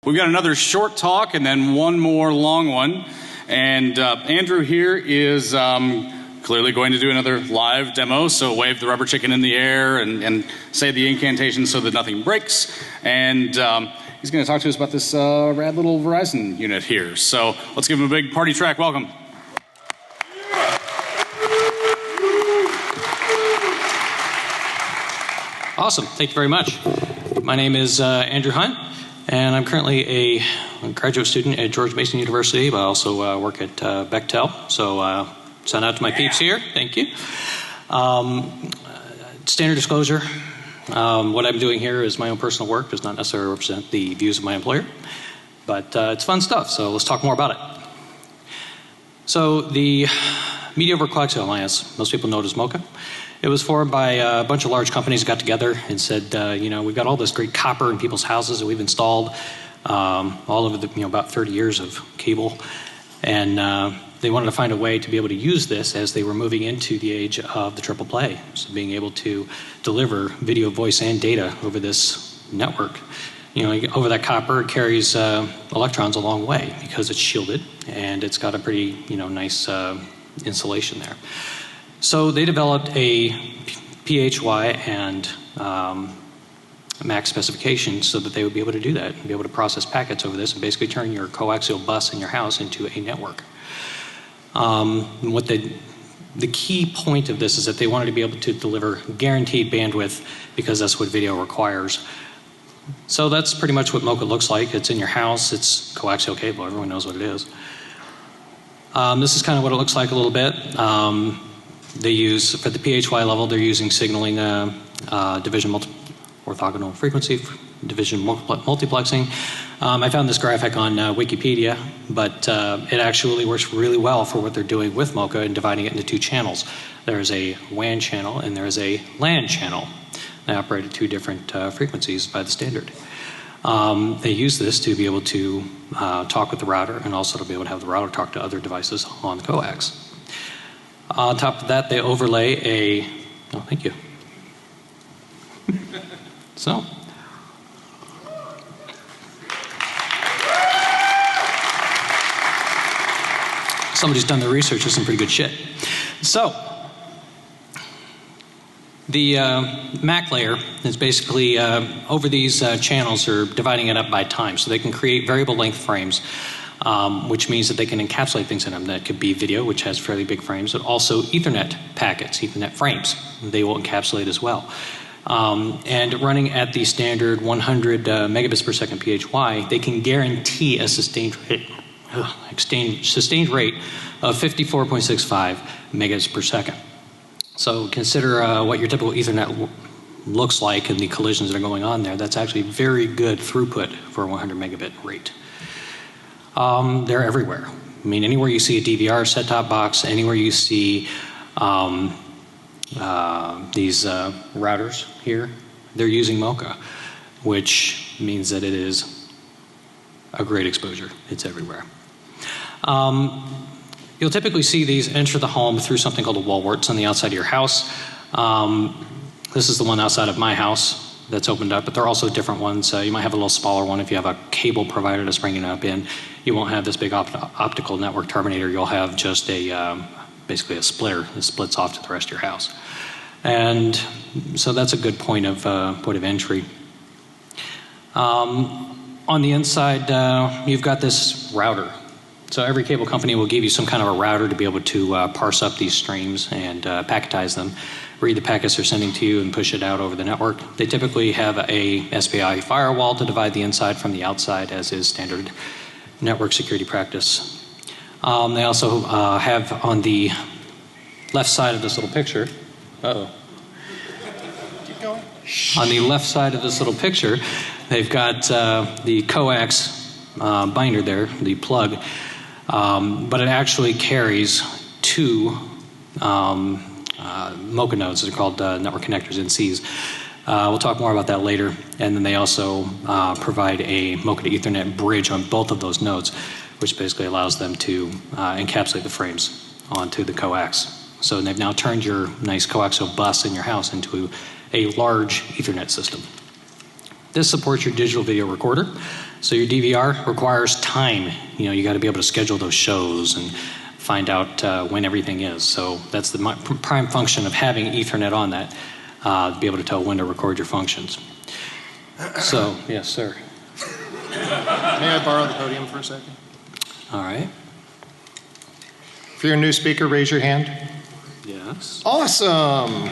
We've got another short talk and then one more long one. And Andrew here is clearly going to do another live demo. So wave the rubber chicken in the air and say the incantation so that nothing breaks. And he's going to talk to us about this rad little Verizon unit here. So let's give him a big party track welcome. Awesome. Thank you very much. My name is Andrew Hunt, and I'm currently a graduate student at George Mason University, but I also work at Bechtel. So shout out to my peeps here. Thank you. Standard disclosure. What I'm doing here is my own personal work. Does not necessarily represent the views of my employer, but it's fun stuff. So let's talk more about it. So the Media over Coax Alliance, most people know it as MoCA. It was formed by a bunch of large companies that got together and said, you know, we've got all this great copper in people's houses that we've installed all over the, about 30 years of cable. And they wanted to find a way to be able to use this as they were moving into the age of the triple play. So being able to deliver video, voice, and data over this network. You know, over that copper, it carries electrons a long way because it's shielded and it's got a pretty, nice insulation there. So they developed a PHY and MAC specification so that they would be able to do that and be able to process packets over this and basically turn your coaxial bus in your house into a network. The key point of this is that they wanted to be able to deliver guaranteed bandwidth because that's what video requires. So that's pretty much what MoCA looks like. It's in your house, it's coaxial cable, everyone knows what it is. This is kind of what it looks like a little bit. They use, for the PHY level, they're using signaling division orthogonal frequency, division multiplexing. I found this graphic on Wikipedia, but it actually works really well for what they're doing with MoCA and dividing it into two channels. There's a WAN channel and there's a LAN channel. They operate at two different frequencies by the standard. They use this to be able to talk with the router and also to be able to have the router talk to other devices on the coax. On top of that, they overlay a, oh, thank you. So. Somebody's done their research with some pretty good shit. So, the MAC layer is basically over these channels are dividing it up by time. So they can create variable length frames. Which means that they can encapsulate things in them. That could be video, which has fairly big frames, but also Ethernet packets, Ethernet frames. They will encapsulate as well. And running at the standard 100 megabits per second PHY, they can guarantee a sustained rate of 54.65 megabits per second. So consider what your typical Ethernet looks like and the collisions that are going on there. That's actually very good throughput for a 100 megabit rate. They're everywhere. I mean, anywhere you see a DVR set-top box, anywhere you see these routers here, they're using MoCA, which means that it is a great exposure. It's everywhere. You'll typically see these enter the home through something called a wall wart on the outside of your house. This is the one outside of my house that's opened up, but there are also different ones. You might have a little smaller one if you have a cable provider that's bringing it up in. You won't have this big optical network terminator. You'll have just a basically a splitter that splits off to the rest of your house. And so that's a good point of entry. On the inside, you've got this router. So every cable company will give you some kind of a router to be able to parse up these streams and packetize them, read the packets they're sending to you and push it out over the network. They typically have a SPI firewall to divide the inside from the outside, as is standard network security practice. They also have on the left side of this little picture, Keep going. On the left side of this little picture, they've got the coax binder there, the plug, but it actually carries two MoCA nodes. They're called network connectors, NCs. We'll talk more about that later. And then they also provide a MoCA to Ethernet bridge on both of those nodes, which basically allows them to encapsulate the frames onto the coax. So they've now turned your nice coaxial bus in your house into a large Ethernet system. This supports your digital video recorder. So your DVR requires time. You got to be able to schedule those shows and find out when everything is. So that's the prime function of having Ethernet on that, to be able to tell when to record your functions. So, yes, sir. May I borrow the podium for a second? All right. If you're a new speaker, raise your hand. Yes. Awesome.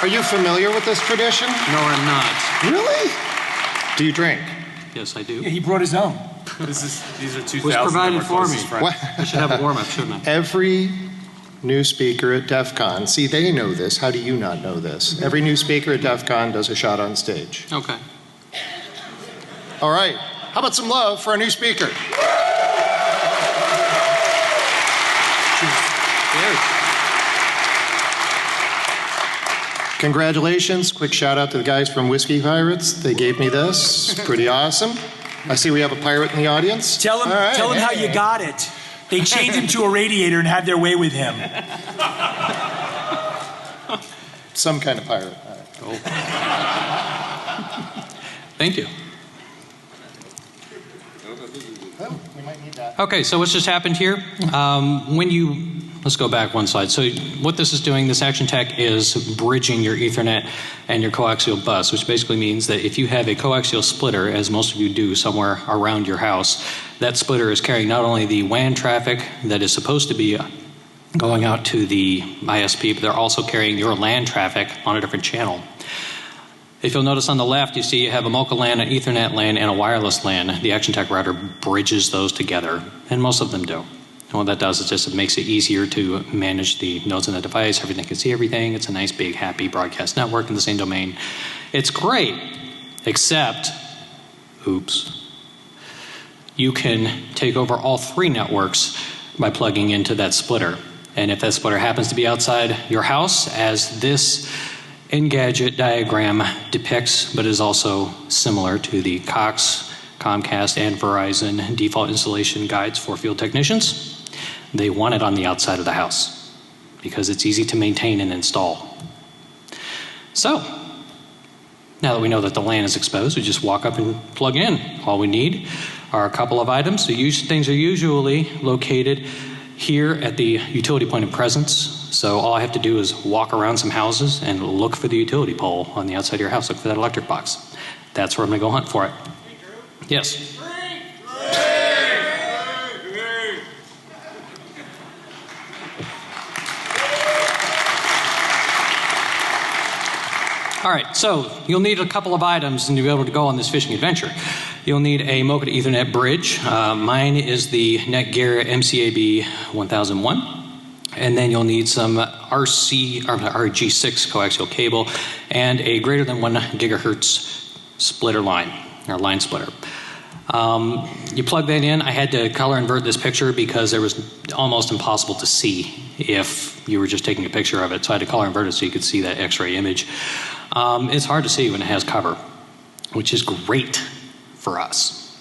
Are you familiar with this tradition? No, I'm not. Really? Do you drink? Yes, I do. Yeah, he brought his own. These are 2,000. Was provided for me. What? I should have a warm-up, shouldn't I? Every new speaker at DEF CON, see, they know this. How do you not know this? Every new speaker at DEF CON does a shot on stage. Okay. All right. How about some love for our new speaker? Congratulations. Quick shout out to the guys from Whiskey Pirates. They gave me this. Pretty awesome. I see we have a pirate in the audience. Tell him how you got it. They chained him to a radiator and had their way with him. Some kind of pirate. Oh. Thank you. Oh, we might need that. Okay, so what's just happened here? Let's go back one slide. So what this is doing, this action tech is bridging your Ethernet and your coaxial bus, which basically means that if you have a coaxial splitter, as most of you do somewhere around your house, that splitter is carrying not only the WAN traffic that is supposed to be going out to the ISP, but they're also carrying your LAN traffic on a different channel. If you'll notice on the left, you see you have a MoCA LAN, an Ethernet LAN, and a wireless LAN. The action tech router bridges those together, and most of them do. And what that does is just it makes it easier to manage the nodes on the device. Everything can see everything. It's a nice, big, happy broadcast network in the same domain. It's great, except, oops, you can take over all three networks by plugging into that splitter. And if that splitter happens to be outside your house, as this Engadget diagram depicts, but is also similar to the Cox, Comcast, and Verizon default installation guides for field technicians, they want it on the outside of the house because it's easy to maintain and install. So, now that we know that the LAN is exposed, we just walk up and plug in. All we need are a couple of items. So things are usually located here at the utility point of presence. So all I have to do is walk around some houses and look for the utility pole on the outside of your house. Look for that electric box. That's where I'm going to go hunt for it. Yes? All right, so you'll need a couple of items and you'll be able to go on this fishing adventure. You'll need a MoCA to Ethernet bridge. Mine is the Netgear MCAB 1001. And then you'll need some RG6 coaxial cable and a greater than 1 gigahertz splitter line, or line splitter. You plug that in. I had to color invert this picture because it was almost impossible to see if you were just taking a picture of it. So I had to color invert it so you could see that X-ray image. It's hard to see when it has cover, which is great for us.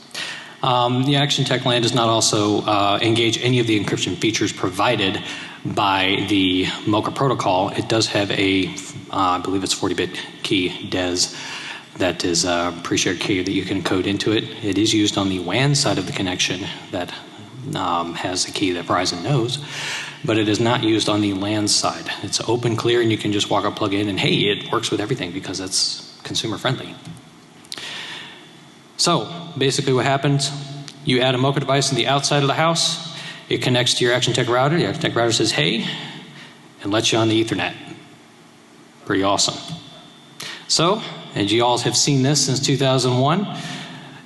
The Action Tech LAN does not also engage any of the encryption features provided by the MoCA protocol. It does have a, I believe it's 40-bit key, DES, that is a pre-shared key that you can code into it. It is used on the WAN side of the connection that has a key that Verizon knows, but it is not used on the LAN side. It's open, clear, and you can just walk up, plug in, and hey, it works with everything because it's consumer friendly. So basically what happens, you add a MoCA device on the outside of the house, it connects to your Action Tech router, the Action Tech router says hey, and lets you on the Ethernet. Pretty awesome. So, and you all have seen this since 2001,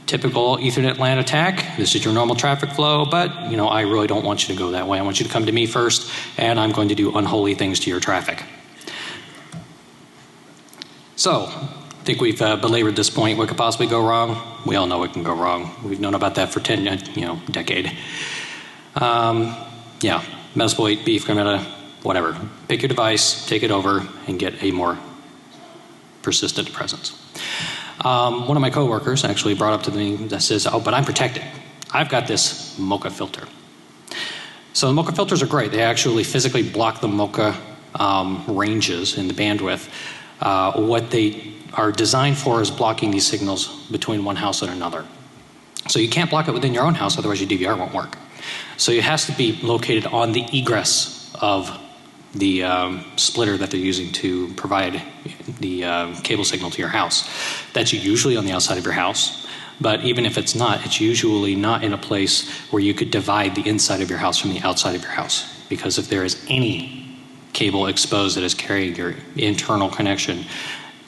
typical Ethernet LAN attack. This is your normal traffic flow, but I really don't want you to go that way. I want you to come to me first, and I'm going to do unholy things to your traffic. So, I think we've belabored this point. What could possibly go wrong? We all know it can go wrong. We've known about that for decade. Yeah, Metasploit, beef, granada, whatever. Pick your device, take it over, and get a more persistent presence. One of my coworkers actually brought up to me that says, oh, but I'm protected. I've got this MoCA filter. So the MoCA filters are great. They actually physically block the MoCA ranges in the bandwidth. what they are designed for is blocking these signals between one house and another. So you can't block it within your own house, otherwise your DVR won't work. So it has to be located on the egress of the splitter that they're using to provide the cable signal to your house. That's usually on the outside of your house, but even if it's not, it's usually not in a place where you could divide the inside of your house from the outside of your house. Because if there is any cable exposed that is carrying your internal connection,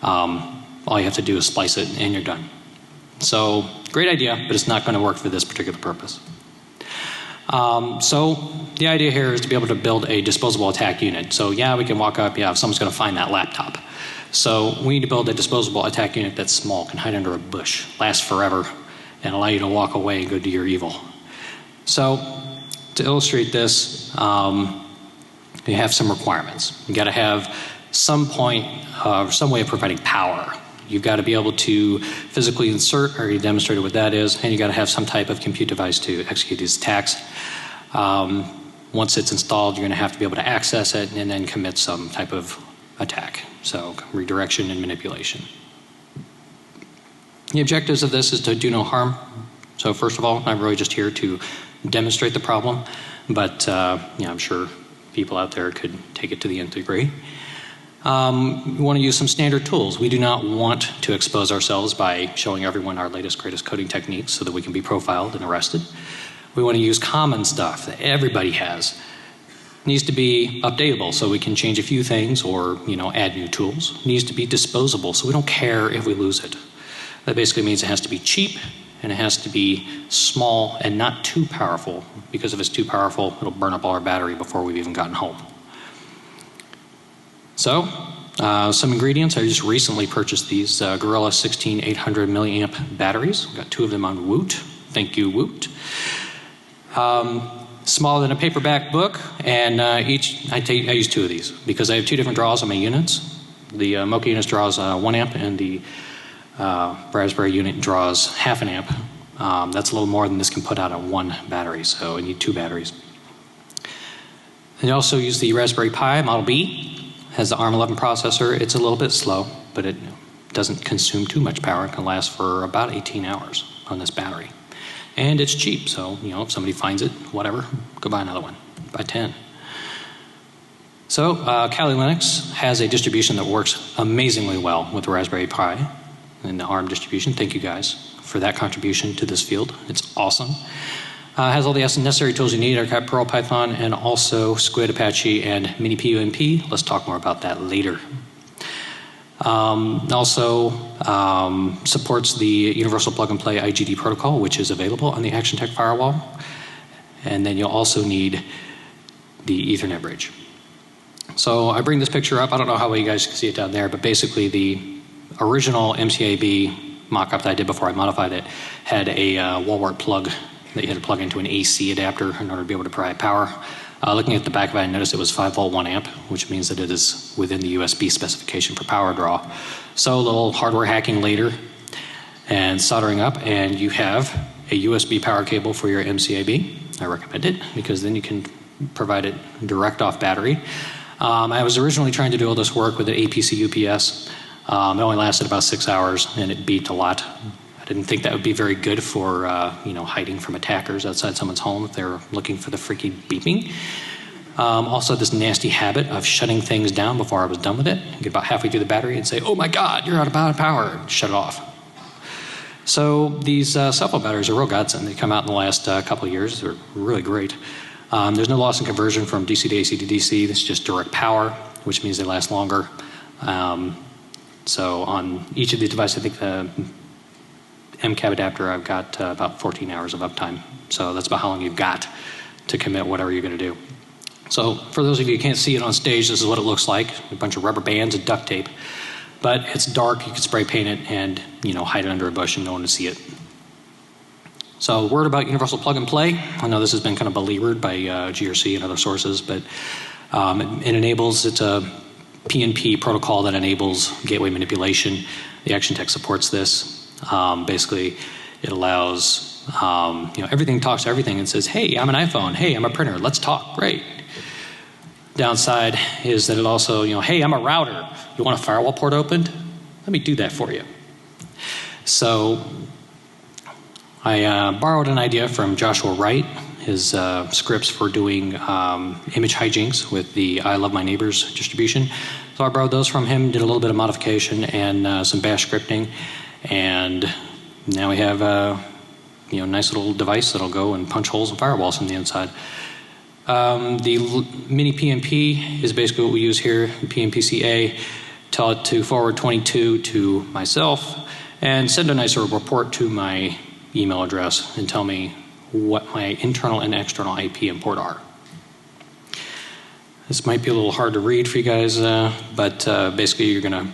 all you have to do is splice it and you're done. So great idea, but it's not going to work for this particular purpose. So the idea here is to be able to build a disposable attack unit. So yeah, we can walk up, yeah, if someone's going to find that laptop. So we need to build a disposable attack unit that's small, can hide under a bush, last forever, and allow you to walk away and go do your evil. So to illustrate this, you have some requirements. You got to have some point, some way of providing power. You've got to be able to physically insert, or you demonstrated what that is, and you got to have some type of compute device to execute these attacks. Once it's installed, you're going to have to be able to access it and then commit some type of attack. So redirection and manipulation. The objectives of this is to do no harm. So first of all, I'm really just here to demonstrate the problem, but I'm sure people out there could take it to the nth degree. We want to use some standard tools. We do not want to expose ourselves by showing everyone our latest, greatest coding techniques so that we can be profiled and arrested. We want to use common stuff that everybody has. It needs to be updatable so we can change a few things or add new tools. It needs to be disposable so we don't care if we lose it. That basically means it has to be cheap and it has to be small and not too powerful, because if it's too powerful, it'll burn up all our battery before we've even gotten home. So, some ingredients. I just recently purchased these Gorilla 16 800 milliamp batteries. Got 2 of them on Woot. Thank you, Woot. Smaller than a paperback book, and I use 2 of these because I have 2 different draws on my units. The MoCA unit draws 1 amp, and the Raspberry unit draws half an amp. That's a little more than this can put out on 1 battery, so I need 2 batteries. I also use the Raspberry Pi Model B. Has the ARM11 processor. It's a little bit slow, but it doesn't consume too much power. It can last for about 18 hours on this battery. And it's cheap, so if somebody finds it, whatever, go buy another one. Buy 10. So Kali Linux has a distribution that works amazingly well with the Raspberry Pi and the ARM distribution. Thank you guys for that contribution to this field. It's awesome. Has all the necessary tools you need, AirCap, Perl, Python, and also Squid, Apache, and MiniPUMP. Let's talk more about that later. Also supports the Universal Plug and Play IGD protocol, which is available on the ActionTech firewall. And then you'll also need the Ethernet bridge. So I bring this picture up. I don't know how well you guys can see it down there, but basically the original MCAB mock-up that I did before I modified it had a wall wart plug that you had to plug into an AC adapter in order to be able to provide power. Looking at the back of it, I noticed it was 5 volt 1 amp, which means that it is within the USB specification for power draw. So a little hardware hacking later and soldering up, and you have a USB power cable for your MCAB. I recommend it because then you can provide it direct off battery. I was originally trying to do all this work with an APC UPS. It only lasted about 6 hours and it beeped a lot. I didn't think that would be very good for hiding from attackers outside someone's home if they're looking for the freaky beeping. Also this nasty habit of shutting things down before I was done with it. Get about halfway through the battery and say, oh my God, you're out of power, and shut it off. So these cell phone batteries are real godsend. They come out in the last couple of years. They're really great. There's no loss in conversion from DC to AC to DC. It's just direct power, which means they last longer. So on each of these devices, I think the MCAB adapter, I've got about 14 hours of uptime. So that's about how long you've got to commit whatever you're going to do. So for those of you who can't see it on stage, this is what it looks like. A bunch of rubber bands and duct tape. But it's dark, you can spray paint it and hide it under a bush and no one will see it. So word about Universal Plug and Play. I know this has been kind of beleaguered by GRC and other sources, but it enables, it's a PNP protocol that enables gateway manipulation. The ActionTech supports this. Basically, it allows, everything talks to everything and says, hey, I'm an iPhone. Hey, I'm a printer. Let's talk. Great. Downside is that it also, hey, I'm a router. You want a firewall port opened? Let me do that for you. So I borrowed an idea from Joshua Wright, his scripts for doing image hijinks with the I Love My Neighbors distribution. So I borrowed those from him, did a little bit of modification and some bash scripting, and now we have a nice little device that'll go and punch holes in firewalls from the inside. The mini PMP is basically what we use here, PMPCA. Tell it to forward 22 to myself and send a nice report to my email address and tell me what my internal and external IP and port are. This might be a little hard to read for you guys, but basically you're going to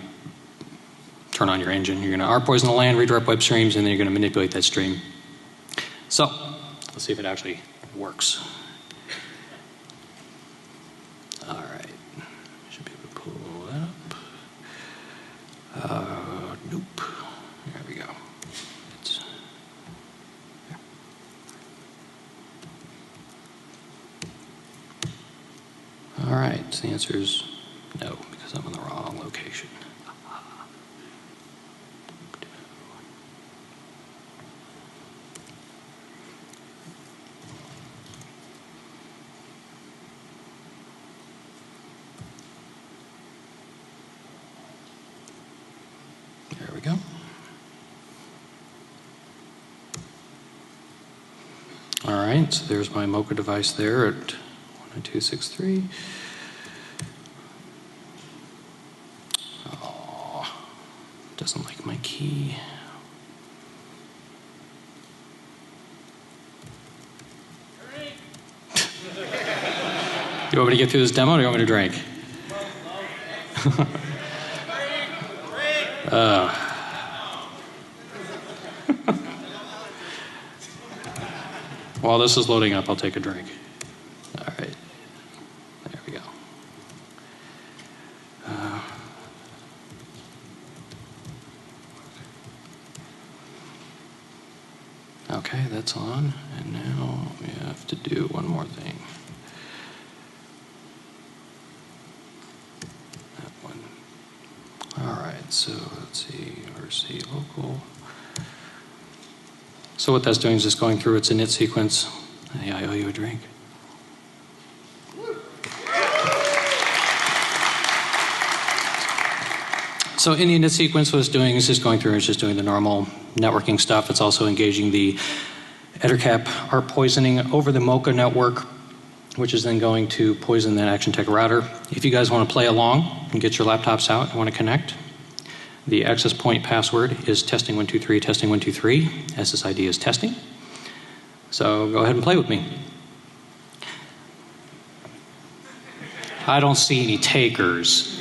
turn on your engine. You're going to RPoison the LAN, redirect web streams, and then you're going to manipulate that stream. So let's see if it actually works. All right, should be able to pull that up. Nope. There we go. There. All right, so the answer is no, because I'm in the wrong location. There we go. All right, so there's my MoCA device there at 192.63. Oh, doesn't like my key. You want me to get through this demo or do you want me to drink? While this is loading up, I'll take a drink. All right. There we go. Okay, that's on. And now we have to do one more thing. That one. All right, so let's see. RC local. So what that's doing is just going through its init sequence. Hey, I owe you a drink. So in the init sequence, what it's doing is just going through and it's just doing the normal networking stuff. It's also engaging the EtherCap ARP poisoning over the MoCA network, which is then going to poison that ActionTech router. If you guys want to play along and get your laptops out and want to connect, the access point password is testing123, testing123. SSID is testing. So go ahead and play with me. I don't see any takers.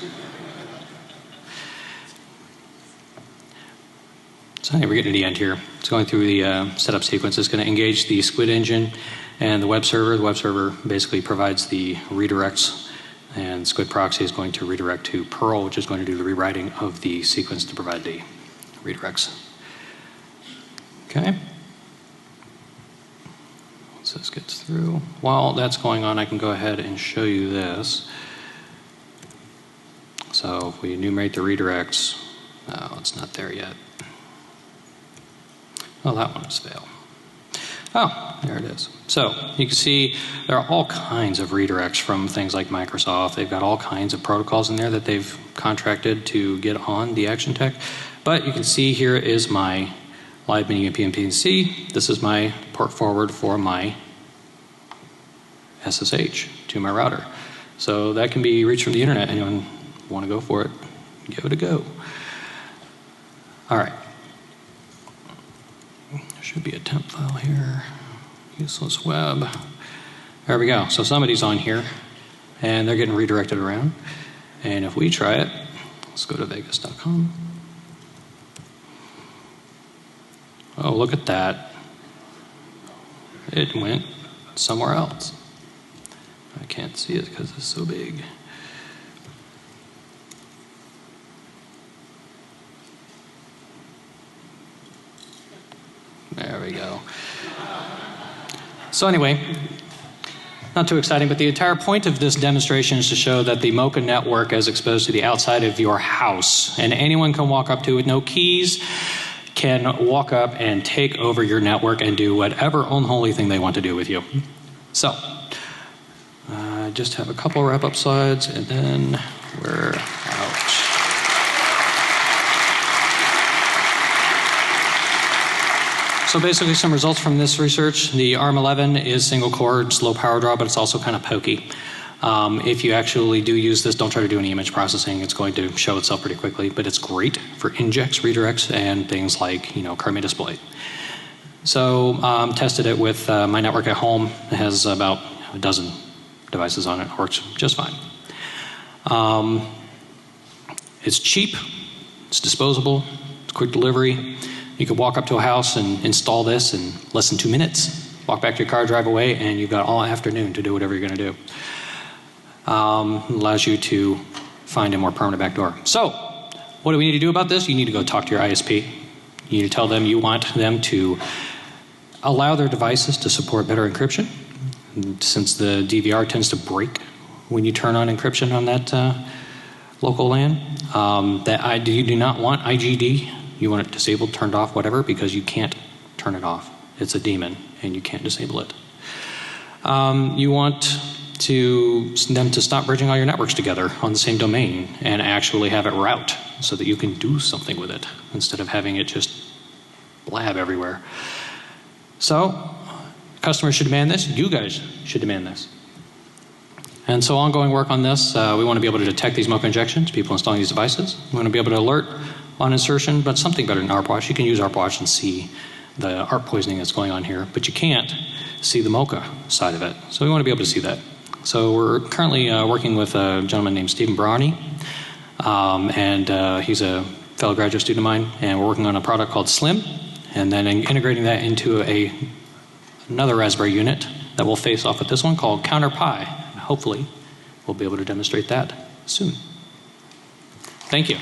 So anyway, we're getting to the end here. It's going through the setup sequence. It's going to engage the Squid engine and the web server. The web server basically provides the redirects, and Squid proxy is going to redirect to Perl, which is going to do the rewriting of the sequence to provide the redirects. Okay. Once this gets through, while that's going on, I can go ahead and show you this. So if we enumerate the redirects, oh, it's not there yet. Oh, that one has failed. Oh, there it is. So you can see there are all kinds of redirects from things like Microsoft. They've got all kinds of protocols in there that they've contracted to get on the ActionTech. But you can see here is my live mini PMPC. This is my port forward for my SSH to my router. So that can be reached from the internet. Anyone want to go for it? Give it a go. All right. There should be a temp file here. Useless web. There we go. So somebody's on here and they're getting redirected around. And if we try it, let's go to vegas.com. Oh, look at that. It went somewhere else. I can't see it because it's so big. There we go. So anyway, not too exciting, but the entire point of this demonstration is to show that the MoCA network is exposed to the outside of your house, and anyone can walk up to it with no keys, can walk up and take over your network and do whatever unholy thing they want to do with you. So, I just have a couple wrap-up slides, and then we're out. So basically some results from this research. The ARM11 is single core, it's low power draw, but it's also kind of pokey. If you actually do use this, don't try to do any image processing. It's going to show itself pretty quickly, but it's great for injects, redirects, and things like, Chroma display. So tested it with my network at home. It has about a dozen devices on it. It works just fine. It's cheap, it's disposable, it's quick delivery. You could walk up to a house and install this in less than 2 minutes. Walk back to your car, drive away, and you've got all afternoon to do whatever you're going to do. Allows you to find a more permanent backdoor. So, what do we need to do about this? You need to go talk to your ISP. You need to tell them you want them to allow their devices to support better encryption. Since the DVR tends to break when you turn on encryption on that local LAN, you do not want IGD. You want it disabled, turned off, whatever, because you can't turn it off. It's a daemon, and you can't disable it. You want them to stop bridging all your networks together on the same domain and actually have it route so that you can do something with it instead of having it just blab everywhere. So, customers should demand this. You guys should demand this. And so ongoing work on this, we want to be able to detect these MoCA injections, people installing these devices. We want to be able to alert on insertion, but something better than ARPWatch. You can use ARPWatch and see the ARP poisoning that's going on here, but you can't see the MoCA side of it. So we want to be able to see that. So we're currently working with a gentleman named Stephen Brownie, and he's a fellow graduate student of mine, and we're working on a product called Slim, and then integrating that into another Raspberry unit that will face off with this one called CounterPi. And hopefully, we'll be able to demonstrate that soon. Thank you.